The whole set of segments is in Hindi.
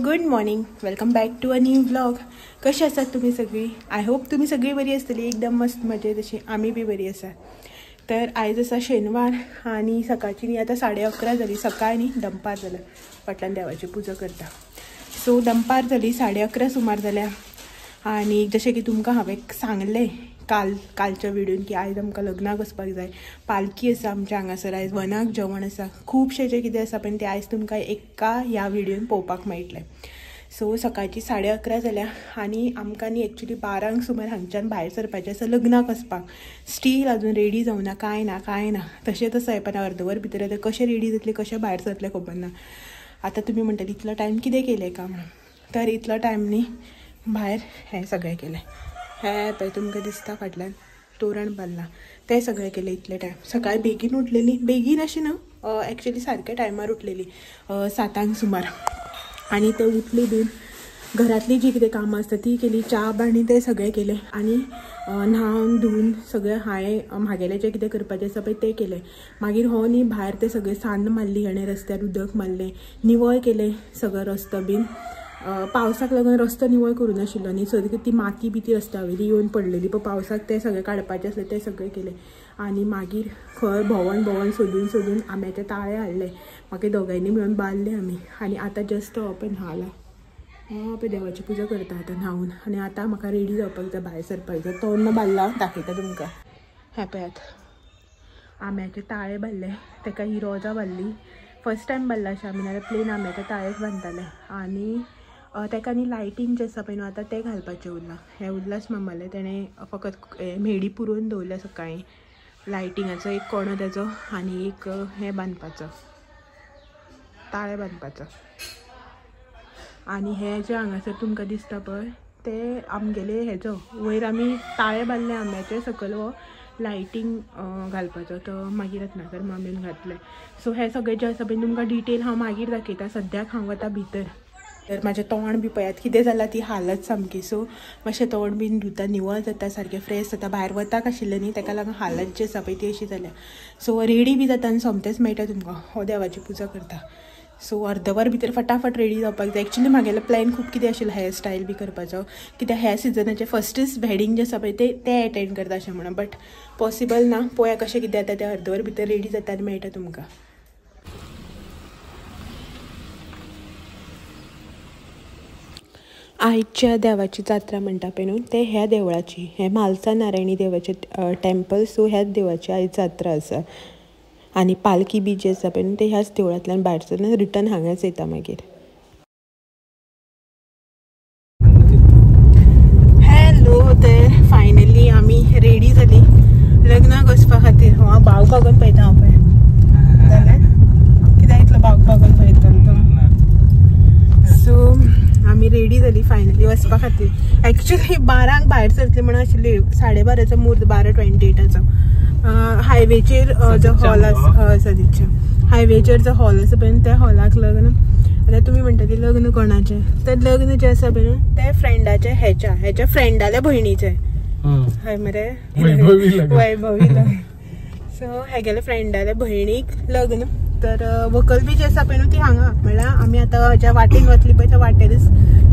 Good morning, welcome back to a new vlog. कशी आसात तुम्ही सगळी? आय होप तुम्ही सगळी बरी असतली, एकदम मस्त मजेत अशी आम्ही बी बरी आसा. तर आयज आसा शेनवार आणि सकाळची न्ही आता 11:30 जाली. सकाळ न्ही दनपार जाल्या, फाटल्यान देवाची पुजा करता. सो दनपार जाली, 11:30 सुमार जाल्या. आणि जशें की तुमकां हांवें सांगलें कालच्या व्हिडिओन की आयज आमकां लग्नाक वचपाक जाय. पालखी आसा आमच्या हांगासर, आयज वनाक जेवण आसा, खुबशें जें कितें आसा पण तें आयज तुमकां एका ह्या व्हिडिओन पळोवपाक मेळटलें. सो सकाळची 11:30 जाल्या आनी आमकां न्ही एक्चुली 12 सुमार हांगच्यान भायर सरपाचें आसा लग्नाक वचपाक. स्टील अजून रेडी जावना, कांय ना तशेंच आसा. हे पण अर्दवर भितर आतां कशें रेडी जातलें, कशें भायर सरतलें खबर ना. आतां तुमी म्हणटली इतलो टायम कितें केलें काय म्हणून. तर इतलो टायम न्ही भायर हें सगळें केलें. हें पळय तुमकां दिसता फाटल्यान तोरण बांदलां, तें सगळें केलें इतले टायम. सकाळीं बेगीन उठलेली, बेगीन अशें न्हू, एक्चुली सारके टायमार उठलेली 7 सुमार. आनी ते उठली बीन घरातली जी कितें कामां आसता ती केली, च्या पाणी तें सगळें केलें. आनी न्हावन धुवन सगळें हांवें म्हागेलें जें कितें करपाचें आसा पळय तें केलें. मागीर हो न्ही भायर तें सगळें सान्न मारली, आनी रस्त्यार उदक मारलें, निवळ केलें सगळो रस्तो बीन. पावसाक लागून रस्तो निवळ करूं नाशिल्लो न्ही, सो ती माती बिती रस्त्या वयली येवन पडलेली पळय पावसाक, तें सगळें काडपाचें आसलें तें सगळें केलें. आनी मागीर खंय भोंवून सोदून आंब्याचे ताळे हाडले, मागीर दोगांयनी मेळून बांदले आमी. आनी आतां जस्ट ओपन न्हालां, पळय देवाची पुजा करता आतां न्हावून. आनी आतां म्हाका रेडी जावपाक जाय, भायर सरपाक जाय. तोरण बांदलां, दाखयता तुमकां. हें पळयात, आंब्याचे ताळे बांदले, ताका ही रोजां बांदली. फर्स्ट टायम बांदलां अशें आमी, नाल्यार प्लेन आंब्याचे ताळेच बांदताले. आनी ताका न्ही लायटींग जें आसा पळय न्हू आतां तें घालपाचें उरलां. हें उल्हास मामालें तेणें फकत मेडी पुरोवन दवरल्या सकाळीं. लायटिंगाचो एक कोणो तेजो आनी एक हें बांदपाचो, ताळे बांदपाचो. आनी हे जे हांगासर तुमकां दिसता पळय ते आमगेले हेजो वयर आमी ताळे बांदले आंब्याचे, सकयल हो लायटींग घालपाचो तो मागीर रत्नाकर मामीन घातले. सो हे सगळें जें आसा पळय तुमकां डिटेल हांव मागीर दाखयता. सद्याक हांव वता भितर. तर म्हाजें तोंड बी पळयात कितें जालां ती हालत सामकी. सो मातशें तोंड बीन धुता, निवळ जाता, सारकें फ्रेश जाता. भायर वताक आशिल्लें न्ही ताका लागून हालत जी आसा पळय ती अशी जाल्या. सो रेडी बी जाता आनी सोमतेच मेळटा तुमकां हो देवाची पुजा करता. सो अर्दवर भितर फटाफट रेडी जावपाक जाय. एक्चुली म्हागेलो प्लॅन खूब कितें आशिल्लो हेअर स्टायल बी करपाचो, कित्याक ह्या सिजनाचें फस्टच वेडींग जें आसा पळय तें एटेंड करता अशें म्हणून. बट पॉसिबल ना, पळोवया कशें कितें जाता तें. अर्दवर भितर रेडी जाता आनी मेळटा तुमकां. आयच्या देवाची जात्रा म्हणटा पळय न्हू ते ह्या देवळाची, हे म्हालसा नारायणी देवाचें टेम्पल. सो ह्याच देवाची आयज जात्रा आसा. आनी पालखी बी जी आसा पळय न्हू ते ह्याच देवळांतल्यान भायर सरून रिटर्न हांगाच येता मागीर. हॅलो, तर फायनली आमी रेडी जाली लग्नाक वचपा खातीर. हांव भाव बागोन पळयता. हांव पळय जालें कित्याक इतलो भाव बागोन पळयता तो. सो आमी रेडी जाली फायनली वचपा खातीर. एक्चुली 12 भायर सरतली म्हणून आशिल्ली, 12:30 मुहूर्त, 12:28 हायवेचेर जो हॉल आसा सदीच्या हायवेचेर जो हॉल आसा पळय त्या हॉलाक लग्न. आतां तुमी म्हणटली लग्न कोणाचें, तर लग्न जें आसा पळय तें फ्रेंडाचें, हेच्या फ्रेंडाल्या भयणीचें. हय मरे, वैभवी लग्न. सो हेगेल्या फ्रेंडाल्या भयणीक लग्न. तर व्हंकल बी जी आसा पळय न्हू ती हांगा, म्हणल्यार आमी आतां ज्या वाटेन वतली पळय त्या वाटेरच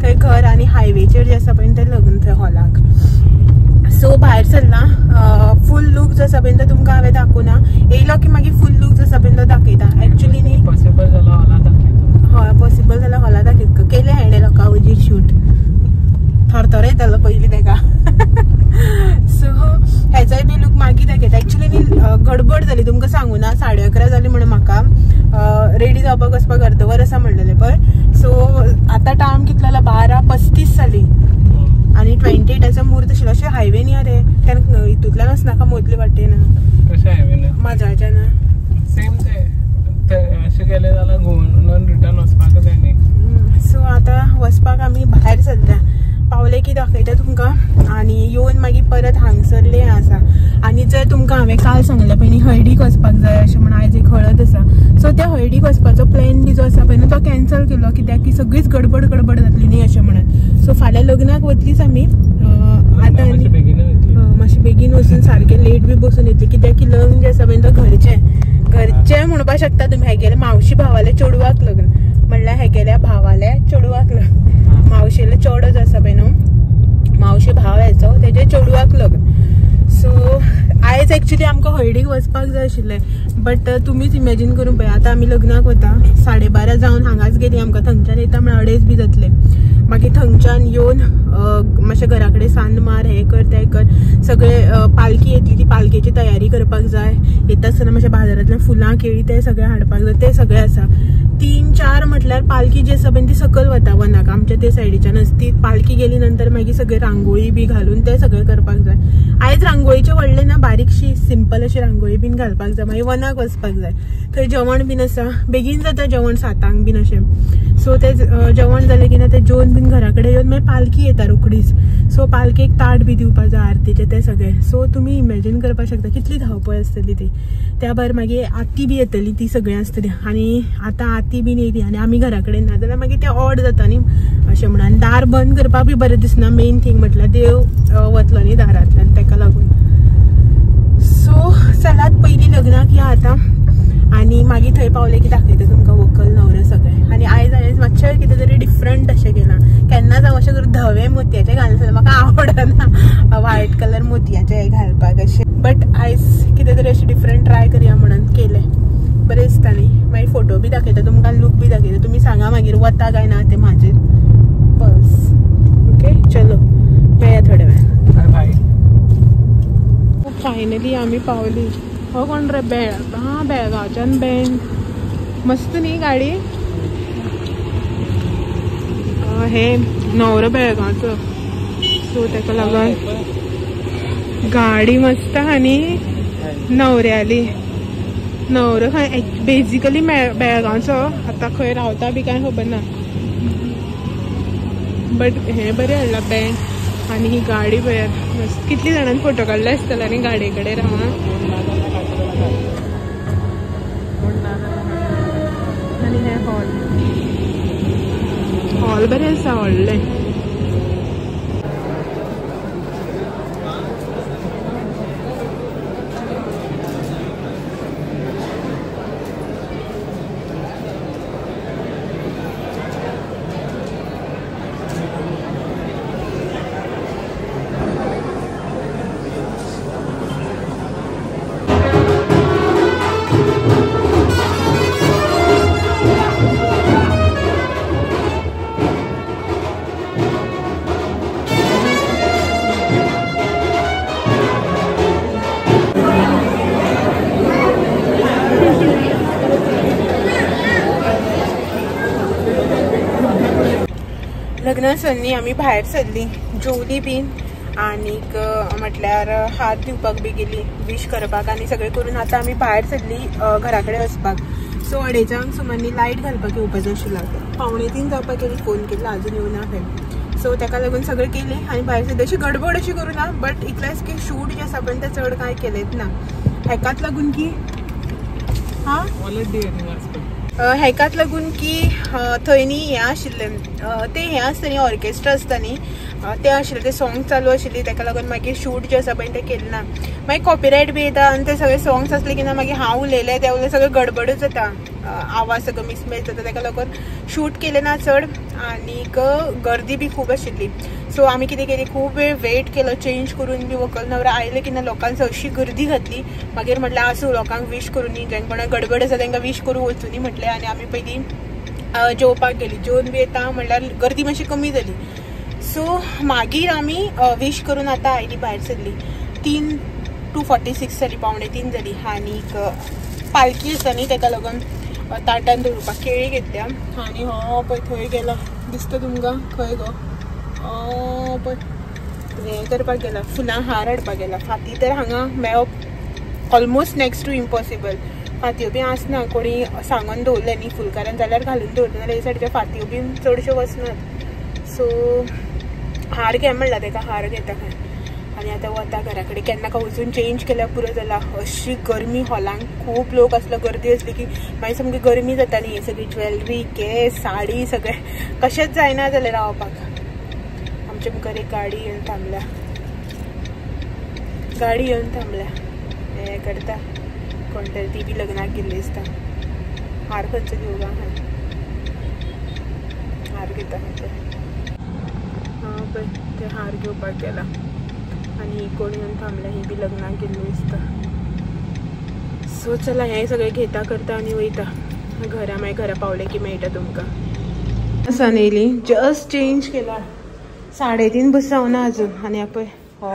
थंय घर आनी हायवेचेर जें आसा पळय तें लग्न थंय हॉलाक. सो भायर सरला. फूल लूक जो आसा पळय तो तुमकां हांवें दाखोवना, येयलो की मागीर फूल लूक जो आसा पळय तो दाखयता. एक्चुली न्ही पॉसिबल जाल्यार हॉलाक दाखयता. हय, पॉसिबल जाल्यार हॉलाक दाखयता. केलें हांवें लोकां वयली शूट, थरथर येतालो पयलीं ताका. सो हेचोय बी लूक मागीर दाखयता. एक्चुली न्ही गडबड जाली, तुमकां सांगू ना. 11:30 जाली म्हणून म्हाका रेडी जावपाक वचपाक अर्दवर आसा म्हणलेलें पळय. सो आतां टायम कितलो जाला, 12:35 जाली. आनी 28 मुहूर्त आशिल्लो. अशें हायवे न्ही रे, त्या हितूंतल्यान वचनाका मदले वाटेन. कशें हायवे माझ्याच्यान सेम ते अशें केलें जाल्यार घुंवून रिटर्न वचपाक जाय न्ही. सो आतां वचपाक आमी भायर सरल्या. पावले की दाखयता तुमकां. आनी येवन मागीर परत हांगसरलें आसा. आनी जर तुमकां हांवें काल सांगलें पळय न्ही हळडीक वचपाक जाय अशें म्हणून, आयज एक हळद आसा. सो त्या हळडीक वचपाचो प्लॅन बी जो आसा पळय न्हू तो कॅन्सल केलो, कित्याक की सगळीच गडबड जातली न्ही अशें म्हणून. सो फाल्यां लग्नाक वतलीच आमी. आतां मातशें बेगीन वचून सारकें लेट बी बसून येतली, कित्याक की लग्न जें आसा पळय तो घरचें म्हणपाक शकता तुमी. हेगेले मावशी भावाले चेडवाक लग्न, म्हणल्यार हे गेल्या भावाले चेडवाक लग्न, मावशेले चेडोच आसा पळय न्हू, मावशे भाव याचो तेजे चेडवाक लग्न. सो आयज एक्चुअली आमकां हळडीक वचपाक जाय आशिल्लें, बट तुमीच इमॅजीन करूंक पळय आतां आमी लग्नाक वता 12:30 जावन हांगाच गेली, आमकां थंगच्यान येता म्हळ्यार 2:30 बी जातले. मागीर थंगच्यान येवन मातशें घरा कडेन सांद मार, हें कर तें कर, सगळे पालखी येतली ती पालखेची तयारी करपाक जाय. येता आसतना मातशें बाजारांतल्यान फुलां केळी तें सगळें हाडपाक जाय, तें सगळें आसा. 3-4 म्हटल्यार पालखी जी आसा पळय ती सकयल वता वनाक, आमच्या ते सायडीच्यान आसा ती पालखी गेली नंतर मागीर सगळे रांगोळी बी घालून तें सगळें करपाक जाय. आयज रांगोळीचे व्हडले ना, बारीकशी सिंपल अशी रांगोळी बीन घालपाक जाय. मागीर वनाक वचपाक जाय, थंय जेवण बीन आसा, बेगीन जाता जेवण 7 बीन अशें. सो ते जेवण जालें की ना ते जेवन बीन घरा कडेन येवन मागीर पालखी येता रोखडीच. सो पालखेक ताट बी दिवपाक जाय आरतीचे ते सगळें. सो तुमी इमॅजीन करपाक शकता कितली धांवपळ आसतली ती. त्या भायर मागीर आरती बी येतली, ती सगळें आसतली. आनी आतां आरती बीन येयली आनी आमी घरा कडेन ना जाल्यार मागीर तें ऑड जाता न्ही अशें म्हणून. आनी दार बंद करपाक बी बरें दिसना, मेन थिंग म्हटल्यार देव वतलो न्ही दारांतल्यान, तेका लागून. सो चलात पयलीं लग्नाक या आतां, आनी मागीर थंय पावले की दाखयता तुमकां व्हंकल न्हवरो सगळें. आनी आयज मातशें कितें तरी डिफरंट अशें केलां. केन्नाच हांव अशें करून धवे मोतयाचे घालना, म्हाका आवडना व्हायट कलर मोतयाचे हे घालपाक अशें. बट आयज कितें तरी अशें डिफरंट ट्राय करया म्हणून केलें. बरें दिसता न्ही. मागीर फोटो बी दाखयता तुमकां, लूक बी दाखयता. तुमी सांगा मागीर वता काय ना ते म्हाजेर. बस ओके, चलो मेळया थोड्या वेळान. Bye bye. फायनली आमी पावली. हो कोण रे? बेळगांवच्यान बँड मस्त न्ही गाडी. हे न्हवरो बेळगांवचो, सो तेका लागून गाडी मस्त. आनी न्हवऱ्याली, न्हवरो खंय बेजिकली बेळगांवचो, आतां खंय रावता बी काय खबर ना. बट हे बरें हाडला बँड. आनी ही गाडी पळयात मस्त. कितली जाणांनी फोटो काडले आसतले न्ही गाडये कडेन रावन. आनी हे हॉल बरें आसा, व्हडलें. लग्नासन्नी आमी भायर सरली, जेवली बीन, आनीक म्हटल्यार हात दिवपाक बी गेली, विश करपाक आनी सगळें करून आतां आमी भायर सरली घरा कडेन वचपाक. सो 2:30 सुमारनी लायट घालपाक येवपाचो आशिल्लो. 2:45 जावपाक गेली, फोन केला अजून येवना खंय. सो तेका लागून सगळें केलें आनी भायर सरली. अशी गडबड अशी करूं ना, बट इतलेंच की शूट जे आसा पण तें चड कांय केलेंच ना. हेकाच लागून की हेकाच लागून की थंय न्ही हें आशिल्लें, तें हें आसता न्ही ऑर्केस्ट्रा आसता न्ही, तें आशिल्लें, तें सॉंग चालू आशिल्ली, तेका लागून मागीर शूट जें आसा पळय तें केलें ना. मागीर कॉपीरायट बी येता आनी ते सगळे सॉंग्स आसले की ना मागीर हांव उलयलें तें उलयलें सगळें गडबडूच जाता, आवाज सगळो मिसमॅच जाता. तेका लागून शूट केलें ना चड. आनीक गर्दी बी खूब आशिल्ली. सो आमी कितें केली, खूब वेळ वेट केलो चेंज करून बी. व्हंकल न्हवरो आयले की ना लोकांची अशी गर्दी घातली. मागीर म्हटलें आसूं लोकांक वीश करून न्ही, जेंका कोणाक गडबड आसा तांकां वीश करूं वचूं न्ही म्हटलें. आनी आमी पयलीं जेवपाक गेली. जेवन बी येता म्हटल्यार गर्दी मातशी कमी जाली. सो मागीर आमी वीश करून आतां आयली, भायर सरली. 3:46 जाली, 2:45 जाली. आनीक पालखी आसा न्ही तेका लागून ताटान दवरपाक केळी घेतल्या. आनी हो पळय थंय गेला, दिसता तुमकां खंय गो? पळय हें करपाक गेला, फुलां हार हाडपाक गेला. फाती तर हांगा मेळप ऑलमोस्ट नेक्स्ट टू इम्पॉसिबल. फातयो बी आसना, कोणी सांगून दवरले न्ही फुलकारान जाल्यार घालून दवरले, नाल्यार हे सायडीच्या फातयो बी चडश्यो वचनात. सो हार घे म्हणला तेका, हार घेता खंय. आनी आतां वता घरा कडेन. केन्ना का वचून चेंज केल्यार पुरो जाला. अशी गर्मी हॉलांक खूब लोक आसलो, गर्दी आसली की मागीर सामकी गर्मी जाता न्ही. सगळी ज्वेलरी, केस, साडी सगळें कशेंच जायना जालें रावपाक. आमचे मुखार एक गाडी येवन थांबल्या, हें करता कोण तरी, ती बी लग्नाक गेल्ली दिसता. हार खंयचो घेवं गा हार घेता हां पळय ते हार घेवपाक गेला आनी ही कोण येवन थांबल्या ही बी लग्नाक गेल्ली दिसता. सो चला हें सगळें घेता करता आनी वयता घरा. मागीर घरा पावले की मेळटा तुमकां. सन येयली जस्ट चेंज केला 3:30 बस रावना अजून आनी पळय हो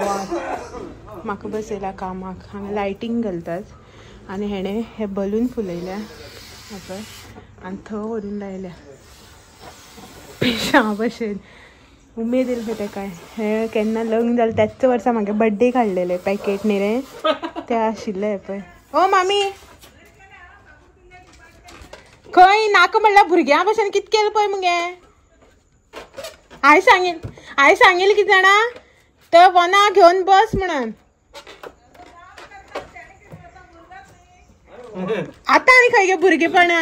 म्हाका बसयला कामाक. हांगा लायटींग घालतात आनी हेणें हे बलून फुलयल्या पळय आनी थंय व्हरून लायल्या पेशा भशेन. उमेद येयली खंय तेका. हे केन्ना लग्न जालें त्याच वर्सा म्हागे बर्थडे काडलेले पॅकेट न्ही रे ते आशिल्ले हे पळय. ओ मामी खंय नाका म्हणल्यार भुरग्यां भशेन कितें केलें पळय मगे. हांवें सांगिल्लें कितें जाणा तर वना घेवन बस म्हणून. आतां आनी खंय गे भुरगेपणा.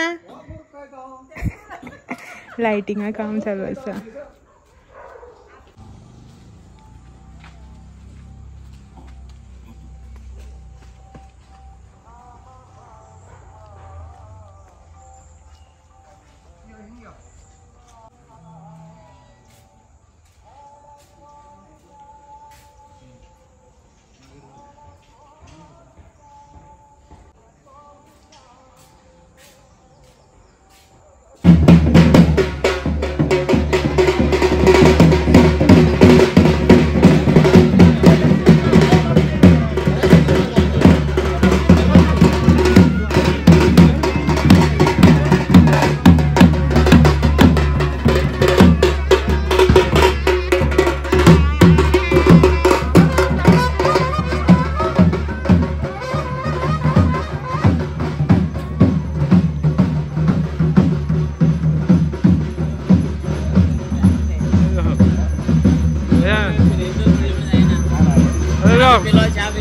लायटिंगा काम चालू आसा.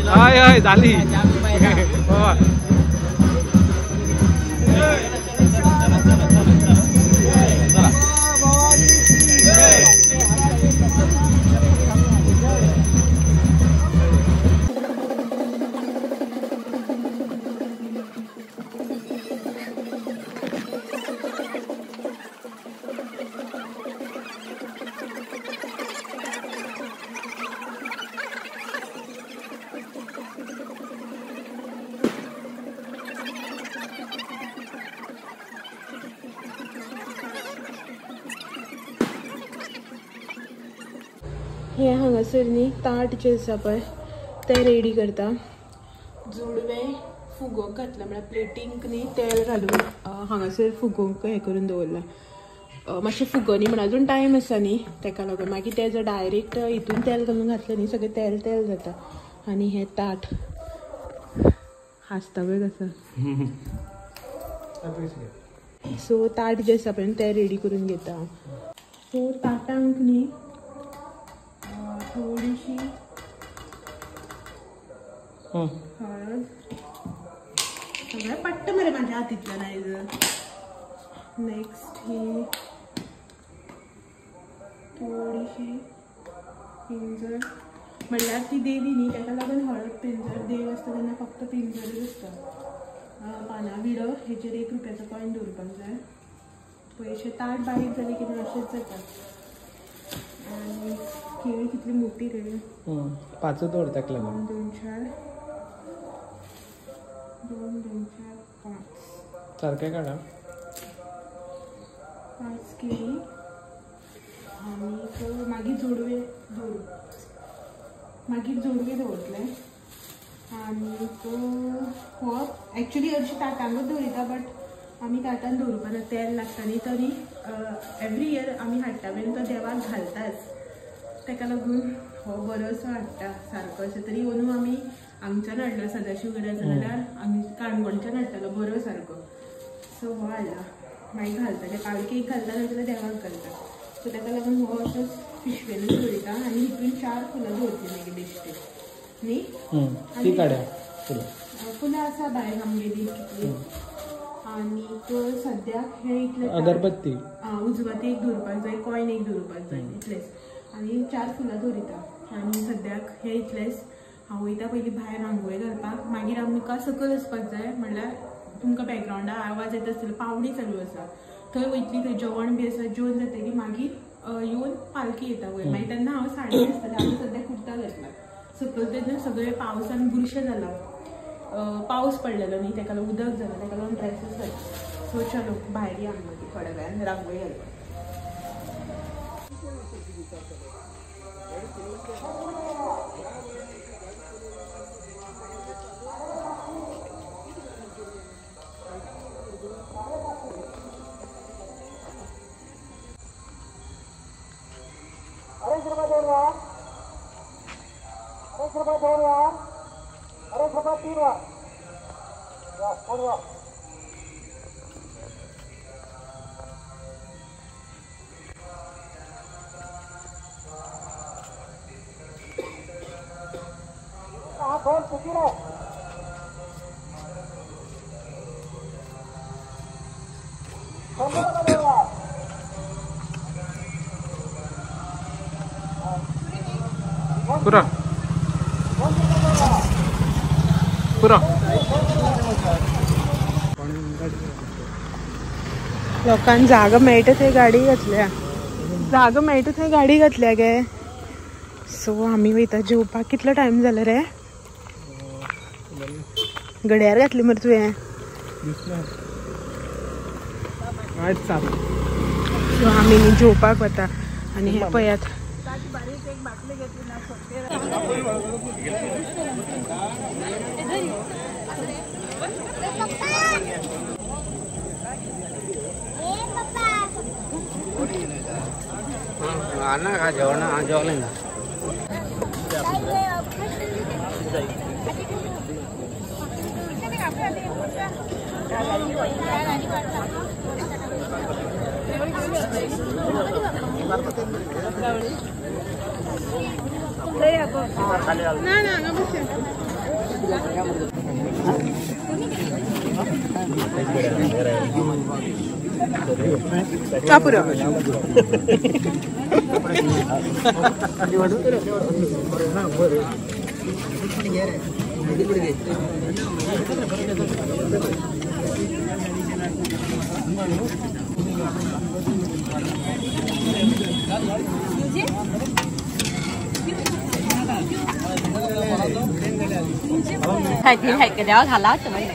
हाय झाली हे हांगासर न्ही ताट जे आसा पळय ते रेडी करता. जोडवे फुगोवंक घातला म्हळ्यार प्लेटींक न्ही तेल घालून हांगासर फुगोवंक हें करून दवरला. मातशें फुगोनी म्हण अजून टायम आसा न्ही तेका लागून. मागीर ते जर डायरेक्ट हितून तेल घालून घातलें न्ही सगळें तेल तेल जाता. आनी हें ताट हांसता पळय कसो. सो ताट जे आसा पळय ते रेडी करून घेता. सो ताटांक न्ही थोडीशी हळद सगळें पडटा मरे म्हाज्या हातींतल्यान आयज. नेक्स्ट ही थोडीशी पिंजर म्हणल्यार ती देवी न्ही ताका लागून हळद पिंजर. देव आसता तेन्ना फक्त पिंजरच आसता. पानां विडो हेचेर 1 रुपयाचो कॉयन दवरपाक जाय. पयशे ताट बारीक जाले की अशेंच जाता. आनी केळी कितली मोठी रे. 5 दवरताक लागून 2 4 5 सारकें काडा. 5 केळी आनी मागीर जोडवे दवरतले. आनी हो एक्चुली हरशीं ताटांकूच दवरिता बट आमी ताटान दवरपाना तेल लागता न्ही तरी एवरी इयर आमी हाडटा बीन तो देवाक घालताच. तेका लागून हो बरोसो हाडटा सारको. अशें तरी अंदू आमी हांगच्यान हाडलो सदाशिव गड्याचो जाल्यार आमी काणकोणच्यान हाडटालो बरो सारको. सो हो हाडला मागीर घालता. ते पालकेक घालता नाजाल्यार देवाक घालता. सो तेका लागून हो असोच पिशवेनूच दवरिता. आनी हितून 4 फुलां दवरतली मागीर बेश्टे न्ही. ती काड्या फुलां आसा भायर आमगेली कितली. आनीक सद्याक हे इतले अगरबत्ती उजवाती 1 दवरपाक जाय. कॉयन 1 दवरपाक जाय इतलेच. आनी 4 फुलां दवरिता. आनी सद्याक हे इतलेच. हांव वयता पयलीं भायर रांगोळी घालपाक. मागीर आमकां सकयल वचपाक जाय म्हणल्यार तुमकां बॅकग्रावंडार आवाज येता आसतलो पावणी चालू आसा. थंय वयतली थंय जेवण बी आसा जेवन जातकीर मागीर येवन पालखी येता वयर मागीर तेन्ना हांव साडी न्हेसतलें हांव सद्या कुर्ता घातला सकयल तेन्ना सगळे पावसान बुरशें जाला पावस पडलेलो न्ही तेका लागून उदक जालें तेका लागून ड्रेसीस घातले सो चलो भायर या मागीर थोड्या वेळान रांगोळी घालपाक पुरा पुरा लोकांक जागा मेळटा थंय गाडी घातल्या जागा मेळटा थंय गाडी घातल्या गे सो आमी वयता जेवपाक कितलो टायम जालो रे घड्याळ घातली मरे तुवें सो आमी न्ही जेवपाक वता आनी हे पळयात आना का जेवण जेवलं ना चापुरा Thầy thì thầy cái đó thả lá cho mấy.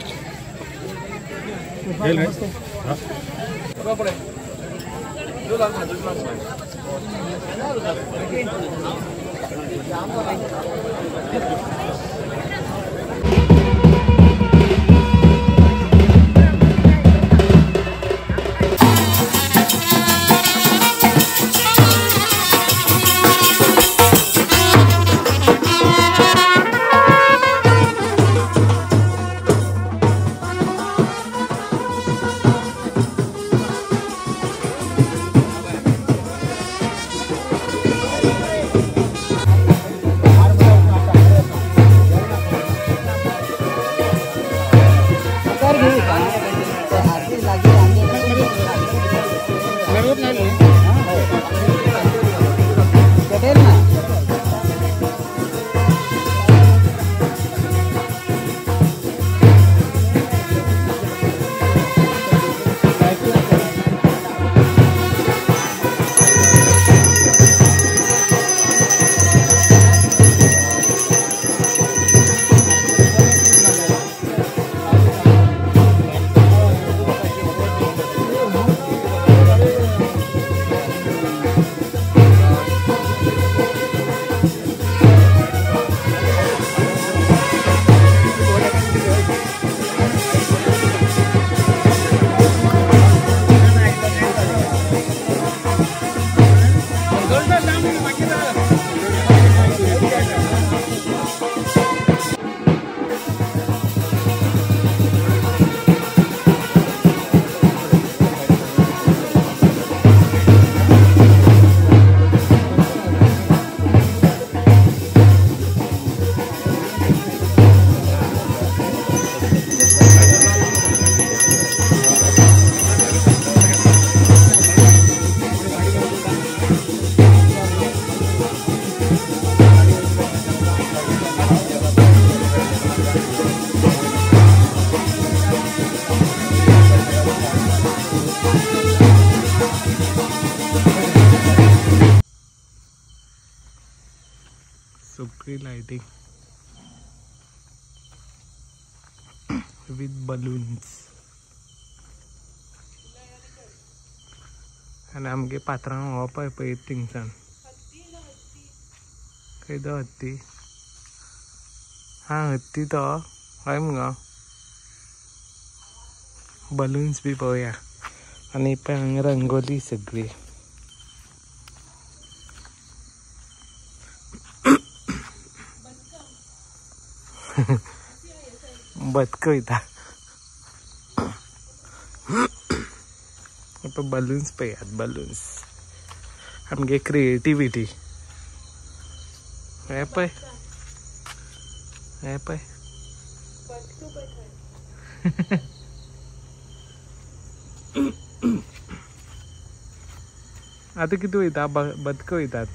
सगळी लायटिंग विथ बलून्स आणि आमगे पात्रां हो पळय थिंगसान खंय तो हत्ती हा हत्ती तो हय मुगो बलून्स बी पळोवया आणि पळय हांगा रंगोली सगळी बदक वयता बलून्स पळयात बलून्स आमगे क्रिएटिविटी हे पळय हे पळय आता किती वयता बदक वयतात